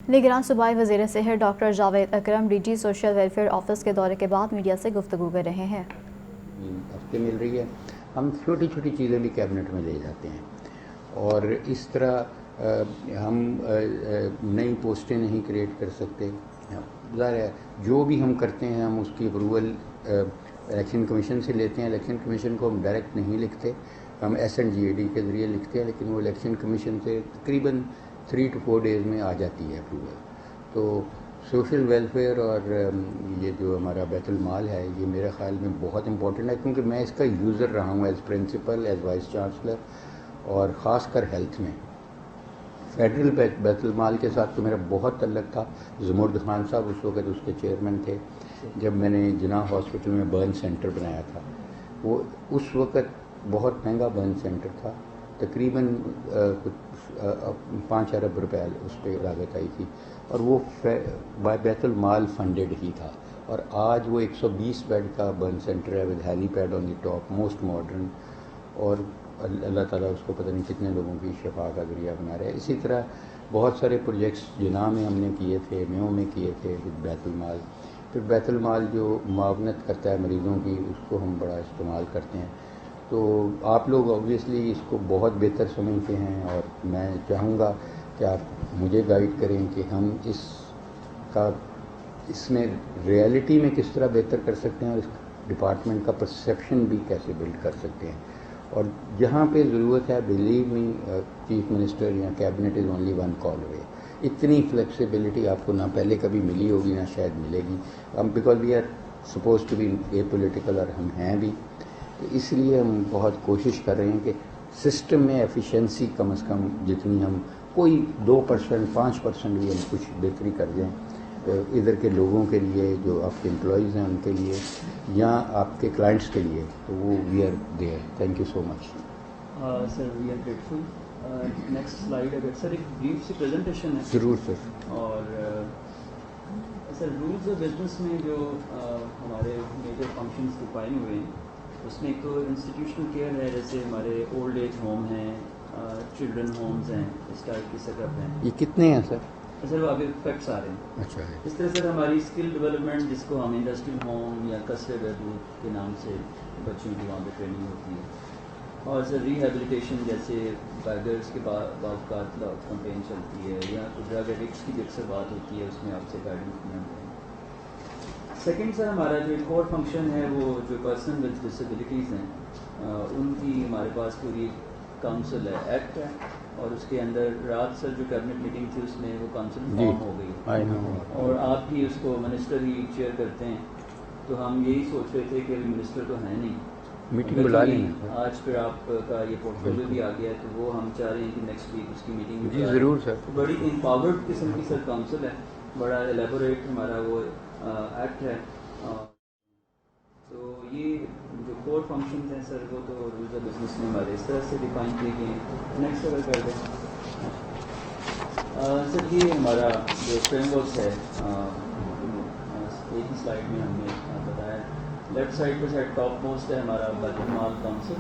نگران صوبائی وزیر صحت doctor Javed Akram D G social welfare office کے دورے کے بعد میڈیا سے گفتگو کر رہے ہیں۔ ہفتے مل رہی ہے، ہم چھوٹی چھوٹی چیزیں بھی کیبنٹ میں لے جاتے ہیں اور اس طرح ہم نئی پوسٹیں نہیں کریٹ کر سکتے۔ ظاہر ہے جو بھی ہم کرتے ہیں ہم اس کی اپروول الیکشن کمیشن سے لیتے ہیں۔ الیکشن کمیشن کو ہم ڈائریکٹ نہیں لکھتے، ہم SNGAD کے ذریعے لکھتے ہیں، لیکن وہ الیکشن کمیشن سے تقریباً 3 to 4 days میں آ جاتی ہے اپروول۔ تو سوشل ویلفیئر اور یہ جو ہمارا بیت المال ہے یہ میرے خیال میں بہت امپورٹنٹ ہے، کیونکہ میں اس کا یوزر رہا ہوں as principal, as vice chancellor, اور خاص کر ہیلتھ میں۔ فیڈرل بیت المال کے ساتھ تو میرا بہت تعلق تھا۔ زمرد خان صاحب اس وقت اس کے چیئرمین تھے جب میں نے جناح ہاسپٹل میں برن سینٹر بنایا تھا۔ وہ اس وقت بہت مہنگا برن سینٹر تھا، تقریباً 5 ارب روپے اس پہ لاگت آئی تھی، اور وہ بیت المال فنڈڈ ہی تھا۔ اور آج وہ 120 بیڈ کا برن سینٹر ہے with helipad on the top, most modern, اور اللہ تعالیٰ اس کو پتہ نہیں کتنے لوگوں کی شفا کا ذریعہ بنا رہا ہے۔ اسی طرح بہت سارے پروجیکٹس جناح میں ہم نے کیے تھے، میو میں کیے تھے ود بیت المال۔ پھر بیت المال جو معاونت کرتا ہے مریضوں کی، اس کو ہم بڑا استعمال کرتے ہیں۔ تو آپ لوگ اوبویسلی اس کو بہت بہتر سمجھتے ہیں، اور میں چاہوں گا کہ آپ مجھے گائیڈ کریں کہ ہم اس میں ریئلٹی میں کس طرح بہتر کر سکتے ہیں، اور اس ڈپارٹمنٹ کا پرسیپشن بھی کیسے بلڈ کر سکتے ہیں۔ اور جہاں پہ ضرورت ہے، بلیو می، چیف منسٹر یا cabinet is only 1 call away۔ اتنی فلیکسیبلٹی آپ کو نہ پہلے کبھی ملی ہوگی نہ شاید ملے گی، because we are suppose to be a political, اور ہم ہیں بھی، تو اس لیے ہم بہت کوشش کر رہے ہیں کہ سسٹم میں ایفیشنسی کم از کم جتنی ہم کوئی 2%، 5% بھی ہم کچھ بہتری کر دیں ادھر کے لوگوں کے لیے، جو آپ کے امپلائیز ہیں ان کے لیے یا آپ کے کلائنٹس کے لیے، تو وہ we are there. Thank you so much sir, we are grateful. Next slide اگر سر ایک بریف سی پریزنٹیشن ہے۔ ضرور سر۔ اور سر رولز آف بزنس میں جو ہمارے میجر فنکشنز ڈیفائن ہوئے ہیں، اس میں ایک تو انسٹیٹیوشنل کیئر ہے، جیسے ہمارے اولڈ ایج ہوم ہیں، چلڈرن ہومز ہیں، اس ٹائپ کی سیٹ اپ ہیں۔ یہ کتنے ہیں سر؟ سر وہ آگے فیکٹس آ رہے ہیں۔ اچھا ہے۔ اس طرح سر ہماری اسکل ڈیولپمنٹ، جس کو ہم انڈسٹریل ہوم یا کسٹرڈ ایڈوٹ کے نام سے بچوں کی وہاں پہ ٹریننگ ہوتی ہے، اور سر ریہیبلیٹیشن، جیسے بیگرس کے باوقات کمپین چلتی ہے، یا ڈرگ ایڈکٹس کی بھی اکثر بات ہوتی ہے، اس میں آپ سے گائیڈنس ملتے ہیں۔ سیکنڈ سر ہمارا جو کور فنکشن ہے، وہ جو پرسن ود ڈسیبلٹیز ہیں ان کی ہمارے پاس پوری کاؤنسل ہے، ایکٹ ہے، اور اس کے اندر رات سر جو کیبنٹ میٹنگ تھی اس میں وہ کاؤنسل فارم ہو گئی، اور آپ ہی اس کو منسٹر ہی چیئر کرتے ہیں۔ تو ہم یہی سوچ رہے تھے کہ منسٹر تو ہیں نہیں، میٹنگ بلا لیں گے آج پھر آپ کا یہ پورٹ فولیو بھی آ گیا ہے، تو وہ ہم چاہ رہے ہیں کہ نیکسٹ ویک اس کی میٹنگ جی ضرور سر۔ بڑی امپاورڈ قسم کی سر کاؤنسل ہے، بڑا ایلیبوریٹ ہمارا وہ ایکٹ ہے۔ تو یہ جو کور فنکشنز ہیں سر، وہ تو رولز آف بزنس میں ہمارے اس طرح سے ڈیفائن کیے گئے ہیں۔ نیکسٹ اگر کر دیں سر، یہ ہمارا جو فریم ورک ہے، ایک ہی سلائڈ میں ہم نے بتایا۔ لیفٹ سائڈ پہ سر ٹاپ موسٹ ہے ہمارا بیت المال کاؤنسل،